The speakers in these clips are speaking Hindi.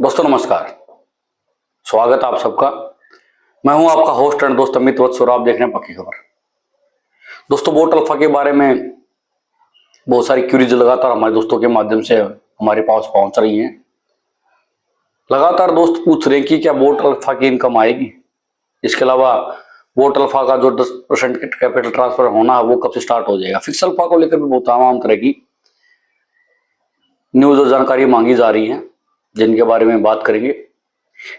दोस्तों नमस्कार, स्वागत आप सबका। मैं हूं आपका होस्ट एंड दोस्त अमित वत्स और आप देख रहे हैं पक्की खबर। दोस्तों बोट अल्फा के बारे में बहुत सारी क्यूरीज लगातार हमारे दोस्तों के माध्यम से हमारे पास पहुंच रही हैं। लगातार दोस्त पूछ रहे हैं कि क्या बोट अल्फा की इनकम आएगी। इसके अलावा बोट अल्फा का जो 10% कैपिटल ट्रांसफर होना है वो कब से स्टार्ट हो जाएगा। फिक्स अल्फा को लेकर भी बहुत तमाम तरह की न्यूज और जानकारी मांगी जा रही है, जिनके बारे में बात करेंगे।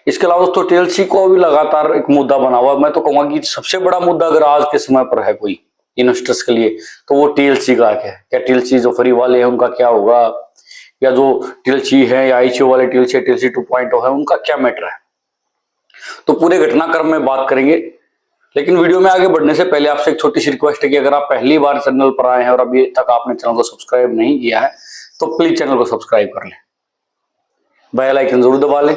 इसके अलावा दोस्तों टीएलसी को भी लगातार एक मुद्दा बना हुआ। मैं तो कहूंगा कि सबसे बड़ा मुद्दा अगर आज के समय पर है कोई इन्वेस्टर्स के लिए तो वो टीएलसी का है। क्या टीएलसी जो फ्री वाले हैं उनका क्या होगा, या जो टीएलसी है या आईसीओ वाले टीएलसी 2.0 है उनका क्या मैटर है। तो पूरे घटनाक्रम में बात करेंगे। लेकिन वीडियो में आगे बढ़ने से पहले आपसे एक छोटी सी रिक्वेस्ट है कि अगर आप पहली बार चैनल पर आए हैं और अभी तक आपने चैनल को सब्सक्राइब नहीं किया है तो प्लीज चैनल को सब्सक्राइब कर लें, बेल आइकन जरूर दबा लें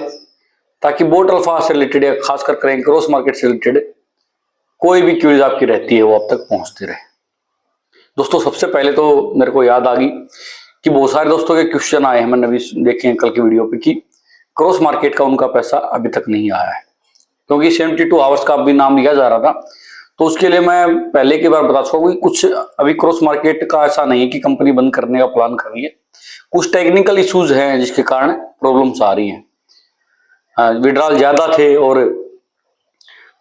ताकि बोट अल्फा से रिलेटेड या खासकर करें क्रॉस मार्केट से रिलेटेड कोई भी क्यूरीज आपकी रहती है वो अब तक पहुंचती रहे। दोस्तों सबसे पहले तो मेरे को याद आ गई कि बहुत सारे दोस्तों के क्वेश्चन आए हैं, मैंने अभी देखे हैं कल की वीडियो पे, कि क्रॉस मार्केट का उनका पैसा अभी तक नहीं आया है। क्योंकि 72 आवर्स का भी नाम लिया जा रहा था, तो उसके लिए मैं पहले की बार बता चुका हूँ कि कुछ अभी क्रॉस मार्केट का ऐसा नहीं है कि कंपनी बंद करने का प्लान कर रही है। कुछ टेक्निकल इश्यूज हैं जिसके कारण प्रॉब्लम्स आ रही हैं। विड्रॉल ज्यादा थे और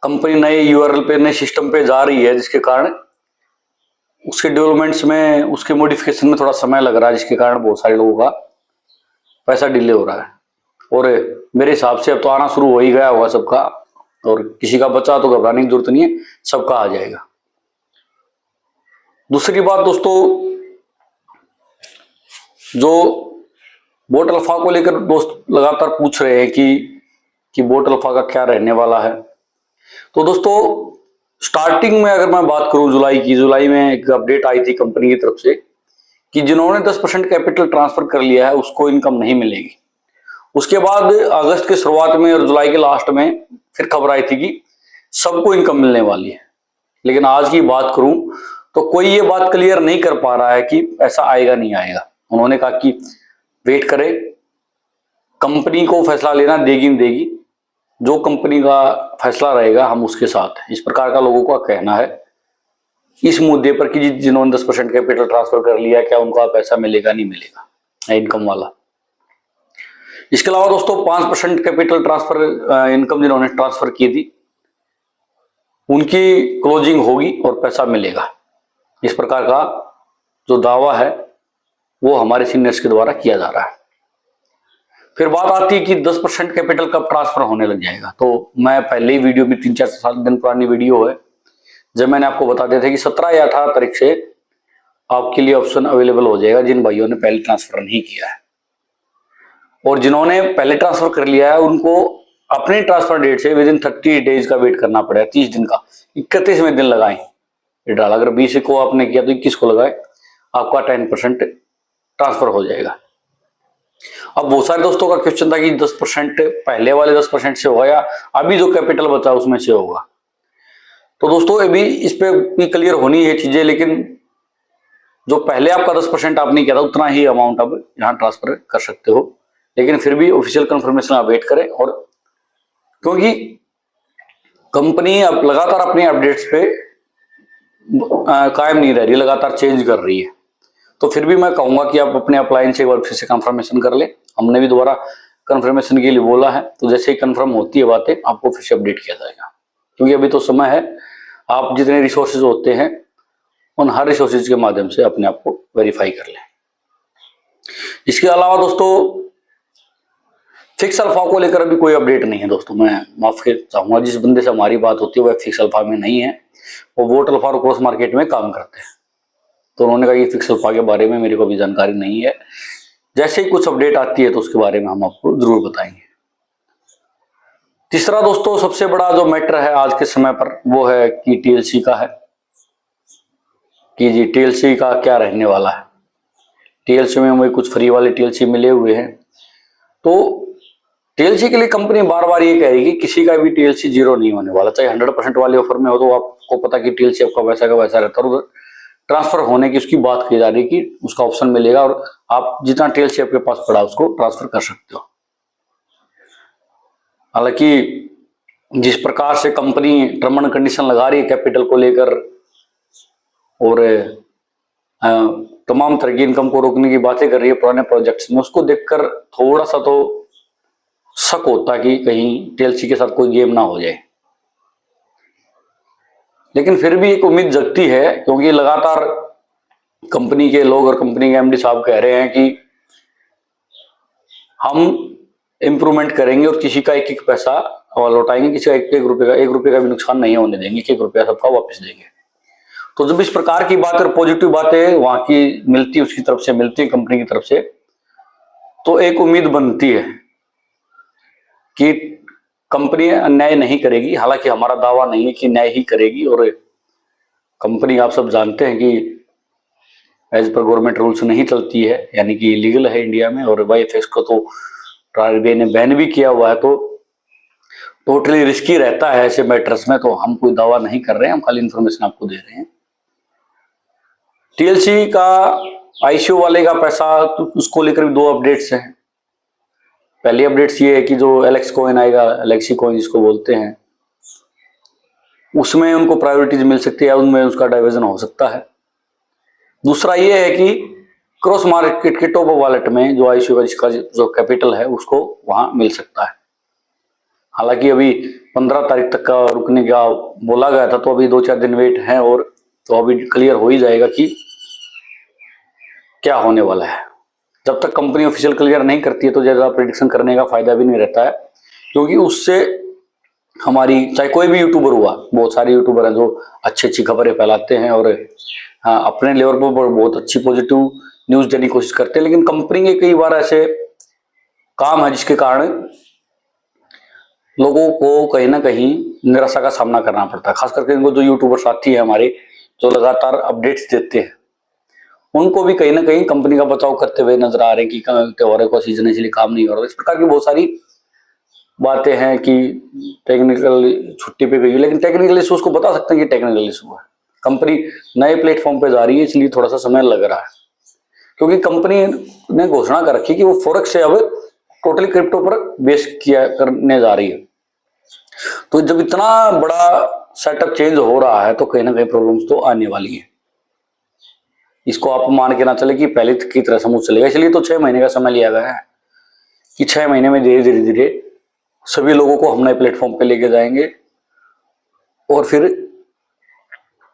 कंपनी नए यूआरएल पे नए सिस्टम पे जा रही है, जिसके कारण उसके डेवलपमेंट्स में उसके मॉडिफिकेशन में थोड़ा समय लग रहा है, जिसके कारण बहुत सारे लोगों का पैसा डिले हो रहा है। और मेरे हिसाब से अब तो आना शुरू हो ही गया होगा सबका, और किसी का बचा तो घबराने की जरूरत नहीं है, सबका आ जाएगा। दूसरी बात दोस्तों, जो बोट अल्फा को लेकर दोस्त लगातार पूछ रहे हैं कि बोट अल्फा का क्या रहने वाला है। तो दोस्तों स्टार्टिंग में अगर मैं बात करूं जुलाई में एक अपडेट आई थी कंपनी की तरफ से कि जिन्होंने 10% कैपिटल ट्रांसफर कर लिया है उसको इनकम नहीं मिलेगी। उसके बाद अगस्त के शुरुआत में और जुलाई के लास्ट में फिर खबर आई थी कि सबको इनकम मिलने वाली है। लेकिन आज की बात करूं तो कोई ये बात क्लियर नहीं कर पा रहा है कि ऐसा आएगा नहीं आएगा। उन्होंने कहा कि वेट करें, कंपनी को फैसला लेना देगी नहीं देगी, जो कंपनी का फैसला रहेगा हम उसके साथ हैं। इस प्रकार का लोगों का कहना है इस मुद्दे पर कि जिन्होंने 10% कैपिटल ट्रांसफर कर लिया क्या उनका पैसा मिलेगा नहीं मिलेगा इनकम वाला। इसके अलावा दोस्तों 5% कैपिटल ट्रांसफर इनकम जिन्होंने ट्रांसफर की थी उनकी क्लोजिंग होगी और पैसा मिलेगा। इस प्रकार का जो दावा है वो हमारे सीनियर्स के द्वारा किया जा रहा है। फिर बात आती है कि 10% कैपिटल कब ट्रांसफर होने लग जाएगा। तो मैं पहले ही वीडियो भी 3-4 दिन पुरानी वीडियो है जब मैंने आपको बता दिया था कि 17 या 18 तारीख से आपके लिए ऑप्शन अवेलेबल हो जाएगा जिन भाइयों ने पहले ट्रांसफर नहीं किया है। और जिन्होंने पहले ट्रांसफर कर लिया है उनको अपने ट्रांसफर डेट से विद इन 30 डेज का वेट करना पड़ेगा, 30 दिन का। 31वें दिन लगाएं विड्रॉल। अगर 20 को आपने किया तो 21 को लगाए, आपका 10% ट्रांसफर हो जाएगा। अब बहुत सारे दोस्तों का क्वेश्चन था कि 10% पहले वाले 10% से होगा या अभी जो कैपिटल बचा उसमें से होगा। तो दोस्तों अभी इस पे भी क्लियर होनी है चीजें, लेकिन जो पहले आपका 10% आपने किया था उतना ही अमाउंट अब यहाँ ट्रांसफर कर सकते हो। लेकिन फिर भी ऑफिशियल कंफर्मेशन आप वेट करें, और क्योंकि कंपनी अब लगातार अपनी अपडेट्स पे कायम नहीं रह रही, लगातार चेंज कर रही है। तो फिर भी मैं कहूंगा कि आप अपने अप्लायंस से एक बार फिर से कंफर्मेशन कर ले। हमने भी दोबारा कंफर्मेशन के लिए बोला है, तो जैसे ही कंफर्म होती है बातें आपको फिर से अपडेट किया जाएगा। क्योंकि अभी तो समय है, आप जितने रिसोर्सेज होते हैं उन हर रिसोर्सेज के माध्यम से अपने आप को वेरीफाई कर लें। इसके अलावा दोस्तों फिक्स अल्फा को लेकर अभी कोई अपडेट नहीं है। दोस्तों मैं माफ चाहूंगा, जिस बंदे से हमारी बात होती है वह फिक्स अल्फा में नहीं है, वो बोट अल्फा और क्रॉस मार्केट में काम करते हैं। तो उन्होंने कहा कि फिक्स अल्फा के बारे में मेरे को भी जानकारी नहीं है, जैसे ही कुछ अपडेट आती है तो उसके बारे में हम आपको जरूर बताएंगे। तीसरा दोस्तों सबसे बड़ा जो मैटर है आज के समय पर वो है कि टीएलसी का है कि जी टीएलसी का क्या रहने वाला है। टीएलसी में हमें कुछ फ्री वाले टीएलसी मिले हुए हैं, तो टीएलसी के लिए कंपनी बार बार ये कह रही है कि किसी का भी टीएलसी जीरो नहीं होने वाला। चाहे 100% वाले ऑफर में हो तो आपको पता कि टीएलसी आपका वैसा का वैसा रहता है, और ट्रांसफर होने की उसकी बात की जा रही है कि उसका ऑप्शन मिलेगा और आप जितना टीएलसी आपके पास पड़ा उसको ट्रांसफर कर सकते हो। हालांकि जिस प्रकार से कंपनी टर्म एंड कंडीशन लगा रही है कैपिटल को लेकर और तमाम तरह की इनकम को रोकने की बातें कर रही है पुराने प्रोजेक्ट्स में, उसको देखकर थोड़ा सा तो शक होता कि कहीं टीएलसी के साथ कोई गेम ना हो जाए। लेकिन फिर भी एक उम्मीद जगती है, क्योंकि लगातार कंपनी के लोग और कंपनी के एमडी साहब कह रहे हैं कि हम इंप्रूवमेंट करेंगे और किसी का एक एक पैसा लौटाएंगे, किसी का एक रुपए का भी नुकसान नहीं होने देंगे, एक रुपया सबका वापस देंगे। तो जब इस प्रकार की बात और पॉजिटिव बातें वहां की मिलती है, उसकी तरफ से मिलती है, कंपनी की तरफ से, तो एक उम्मीद बनती है कि कंपनी अन्याय नहीं करेगी। हालांकि हमारा दावा नहीं है कि न्याय ही करेगी, और कंपनी आप सब जानते हैं कि एज पर गवर्नमेंट रूल्स नहीं चलती है, यानी कि इलीगल है इंडिया में, और वाईएफएक्स को तो आरबीआई ने बैन भी किया हुआ है। तो टोटली रिस्की रहता है ऐसे मैटर्स में, तो हम कोई दावा नहीं कर रहे हैं, हम खाली इंफॉर्मेशन आपको दे रहे हैं। टीएलसी का आईसीओ वाले का पैसा, तो उसको लेकर भी 2 अपडेट्स हैं। पहली अपडेट्स ये है कि जो एलेक्स कॉइन आएगा, एलेक्सी कॉइन जिसको बोलते हैं, उसमें उनको प्रायोरिटीज मिल सकती है, उनमें उसका डाइवर्जन हो सकता है। दूसरा ये है कि क्रॉस मार्केट के टॉप वॉलेट में जो आईसीओ का जिसका जो कैपिटल है उसको वहां मिल सकता है। हालांकि अभी 15 तारीख तक का रुकने का बोला गया था, तो अभी 2-4 दिन वेट है, और तो अभी क्लियर हो ही जाएगा कि क्या होने वाला है। जब तक कंपनी ऑफिशियल क्लियर नहीं करती है तो ज्यादा प्रेडिक्शन करने का फायदा भी नहीं रहता है, क्योंकि उससे हमारी, चाहे कोई भी यूट्यूबर हुआ, बहुत सारे यूट्यूबर हैं जो अच्छी अच्छी खबरें फैलाते हैं और अपने लेवल पर बहुत अच्छी पॉजिटिव न्यूज देने की कोशिश करते हैं, लेकिन कंपनी के कई बार ऐसे काम है जिसके कारण लोगों को कहीं ना कहीं निराशा का सामना करना पड़ता है। खास करके इनको जो यूट्यूबर साथी है हमारे, जो लगातार अपडेट्स देते हैं, उनको भी कहीं ना कहीं कंपनी का बचाव करते हुए नजर आ रहे हैं कि त्योहारों का सीजन है इसलिए काम नहीं हो रहा। इस प्रकार की बहुत सारी बातें हैं कि टेक्निकल छुट्टी पे गई, लेकिन टेक्निकल इशू उसको बता सकते हैं कि टेक्निकल इशू है। कंपनी नए प्लेटफॉर्म पे जा रही है, इसलिए थोड़ा सा समय लग रहा है, क्योंकि कंपनी ने घोषणा कर रखी कि वो फॉरेक्स से अब टोटली क्रिप्टो पर बेस किया करने जा रही है। तो जब इतना बड़ा सेटअप चेंज हो रहा है तो कहीं ना कहीं प्रॉब्लम्स तो आने वाली है। इसको आप मान के ना चले कि पहले की तरह समूह चलेगा, इसलिए तो 6 महीने का समय लिया गया है कि 6 महीने में धीरे धीरे धीरे सभी लोगों को हम नए प्लेटफॉर्म पे लेके जाएंगे, और फिर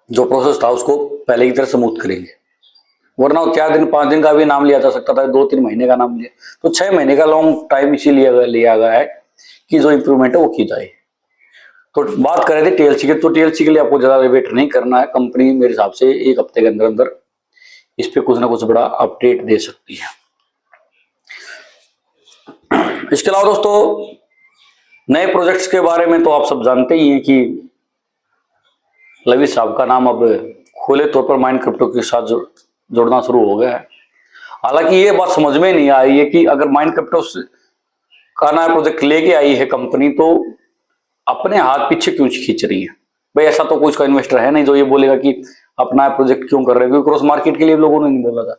जो प्रोसेस था उसको पहले की तरह स्मूथ करेंगे। वरना 4 दिन 5 दिन का भी नाम लिया जा सकता था, 2-3 महीने का नाम लिया, तो 6 महीने का लॉन्ग टाइम इसीलिए लिया गया है कि जो इंप्रूवमेंट है वो की जाए। तो बात कर रहे थे टीएलसी के, तो टीएलसी के लिए आपको ज्यादा वेट नहीं करना है। कंपनी मेरे हिसाब से 1 हफ्ते के अंदर अंदर इस पे कुछ ना कुछ बड़ा अपडेट दे सकती है। इसके अलावा दोस्तों, नए प्रोजेक्ट्स के बारे में तो आप सब जानते ही हैं कि लवी साहब का नाम अब खुले तौर पर माइंड क्रिप्टो के साथ जुड़ना शुरू हो गया है। हालांकि ये बात समझ में नहीं आई है कि अगर माइंड क्रिप्टो का नया प्रोजेक्ट लेके आई है कंपनी, तो अपने हाथ पीछे क्यों खींच रही है भाई? ऐसा तो कोई का इन्वेस्टर है नहीं जो ये बोलेगा कि अपना प्रोजेक्ट क्यों कर रहे हैं, क्योंकि क्रॉस मार्केट के लिए लोगों ने नहीं बोला था।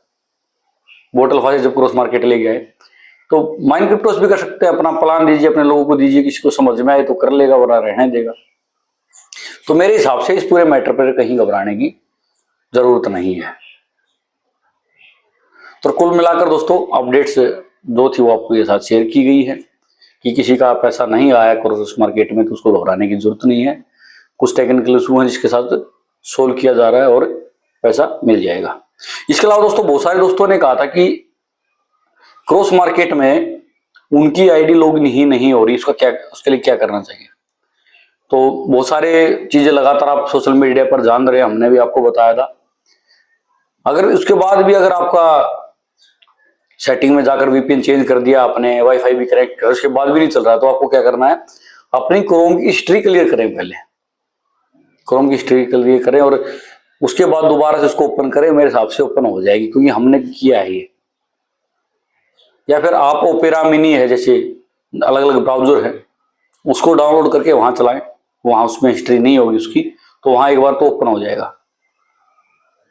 बोटल फासे जब क्रॉस मार्केट ले गए, तो माइंड क्रिप्टोस भी कर सकते हैं, अपना प्लान दीजिए, अपने लोगों को दीजिए, किसी को समझ में आए तो कर लेगा, वरना रहने देगा। तो मेरे हिसाब से इस पूरे मैटर पर कहीं घबराने की जरूरत नहीं है। तो कुल मिलाकर दोस्तों, अपडेट्स जो थी वो आपको ये साथ शेयर की गई है कि किसी का पैसा नहीं आया क्रॉस मार्केट में तो उसको घबराने की जरूरत नहीं है। कुछ टेक्निकल इशू है जिसके साथ सोल्व किया जा रहा है और पैसा मिल जाएगा। इसके अलावा दोस्तों, बहुत सारे दोस्तों ने कहा था कि क्रॉस मार्केट में उनकी आईडी लॉगिन ही नहीं हो रही, उसके लिए क्या करना चाहिए। तो बहुत सारे चीजें लगातार आप सोशल मीडिया पर जान रहे हैं, हमने भी आपको बताया था। अगर उसके बाद भी अगर आपका सेटिंग में जाकर वीपीएन चेंज कर दिया आपने, वाईफाई भी कनेक्ट कर, उसके बाद भी नहीं चल रहा, तो आपको क्या करना है, अपनी क्रोम की हिस्ट्री क्लियर करें। पहले क्रोम की हिस्ट्री क्लियर करें और उसके बाद दोबारा से उसको ओपन करें। मेरे हिसाब से ओपन हो जाएगी, क्योंकि हमने किया है ये। या फिर आप ओपेरा मिनी है, जैसे अलग अलग ब्राउजर है, उसको डाउनलोड करके वहां चलाएं, वहां उसमें हिस्ट्री नहीं होगी उसकी, तो वहां एक बार तो ओपन हो जाएगा,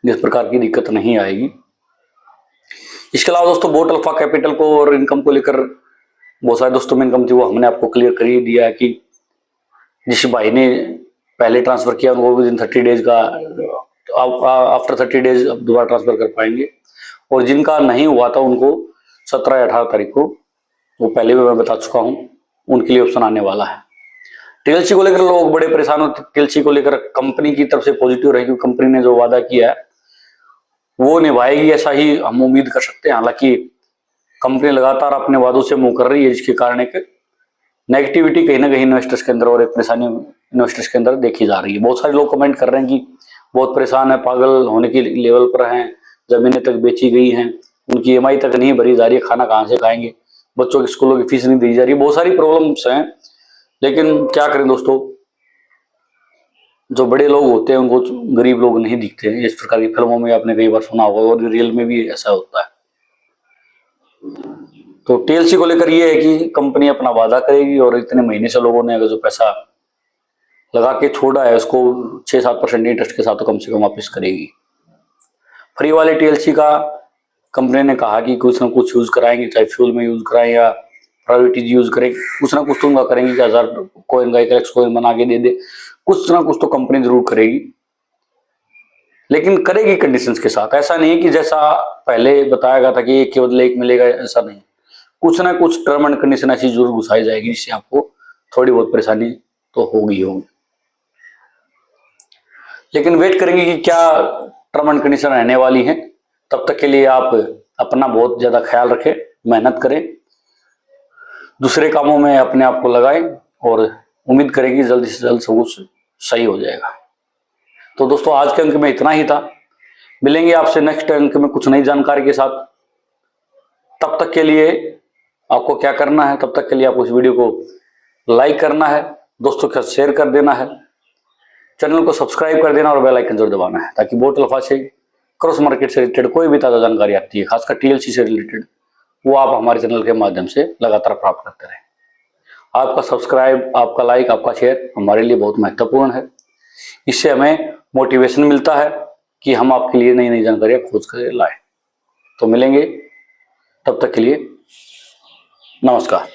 जिस प्रकार की दिक्कत नहीं आएगी। इसके अलावा दोस्तों, बोट अल्फा कैपिटल को और इनकम को लेकर बहुत सारे दोस्तों में इनकम थी वो हमने आपको क्लियर कर ही दिया है कि जिस भाई ने पहले ट्रांसफर किया उनको विद इन 30 डेज का आफ्टर 30 डेज दोबारा ट्रांसफर कर पाएंगे, और जिनका नहीं हुआ था उनको 17 या 18 तारीख को, वो पहले भी मैं बता चुका हूं, उनके लिए ऑप्शन आने वाला है। टीएलसी को लेकर लोग बड़े परेशान होते, टीएलसी को लेकर कंपनी की तरफ से पॉजिटिव रहेगी, कंपनी ने जो वादा किया है वो निभाएगी, ऐसा ही हम उम्मीद कर सकते हैं। हालांकि कंपनी लगातार अपने वादों से मुंह कर रही है, जिसके कारण एक नेगेटिविटी कहीं ना कहीं इन्वेस्टर्स के अंदर और एक परेशानी इन्वेस्टर्स के अंदर देखी जा रही है। बहुत सारे लोग कमेंट कर रहे हैं कि बहुत परेशान है, पागल होने के लेवल पर हैं, जमीनें तक बेची गई हैं, उनकी ईएमआई तक नहीं भरी जा रही है, खाना कहाँ से खाएंगे, बच्चों की स्कूलों की फीस नहीं दी जा रही है, बहुत सारी प्रॉब्लम्स हैं। लेकिन क्या करें दोस्तों, जो बड़े लोग होते हैं उनको गरीब लोग नहीं दिखते हैं। इस प्रकार की फिल्मों में आपने कई बार सुना होगा और रियल में भी ऐसा होता है। तो टीएलसी को लेकर ये है कि कंपनी अपना वादा करेगी और इतने महीने से लोगों ने अगर जो पैसा लगा के छोड़ा है उसको 6-7% इंटरेस्ट के साथ तो कम से कम वापस करेगी। फ्री वाले टीएलसी का कंपनी ने कहा कि कुछ ना कुछ यूज कराएंगे, चाहे फ्यूल में यूज कराएं या प्राइवेट यूज करें, कुछ ना कुछ तो उनका करेंगे कि 1000 कॉइन का 1 कॉइन बना के दे दे, कुछ ना कुछ तो कंपनी जरूर करेगी, लेकिन करेगी कंडीशंस के साथ। ऐसा नहीं है कि जैसा पहले बताया गया था कि एक के बदले एक मिलेगा, ऐसा नहीं। कुछ ना कुछ टर्म एंड कंडीशन ऐसी जरूर घुसाई जाएगी जिससे आपको थोड़ी बहुत परेशानी तो होगी। लेकिन वेट करेंगे कि क्या टर्म एंड कंडीशन रहने वाली है। तब तक के लिए आप अपना बहुत ज्यादा ख्याल रखें, मेहनत करें, दूसरे कामों में अपने आप को लगाएं और उम्मीद करें कि जल्दी से जल्द सब कुछ सही हो जाएगा। तो दोस्तों आज के अंक में इतना ही था, मिलेंगे आपसे नेक्स्ट अंक में कुछ नई जानकारी के साथ। तब तक के लिए आपको क्या करना है, तब तक के लिए आपको इस वीडियो को लाइक करना है, दोस्तों के साथ शेयर कर देना है, चैनल को सब्सक्राइब कर देना और बेल आइकन जरूर दबाना है, ताकि बोट अल्फा से क्रॉस मार्केट से रिलेटेड कोई भी ताज़ा जानकारी आती है, खासकर टीएलसी से रिलेटेड, वो आप हमारे चैनल के माध्यम से लगातार प्राप्त करते रहें। आपका सब्सक्राइब, आपका लाइक, आपका शेयर हमारे लिए बहुत महत्वपूर्ण है। इससे हमें मोटिवेशन मिलता है कि हम आपके लिए नई नई जानकारियां खोज कर लाएं। तो मिलेंगे, तब तक के लिए नमस्कार।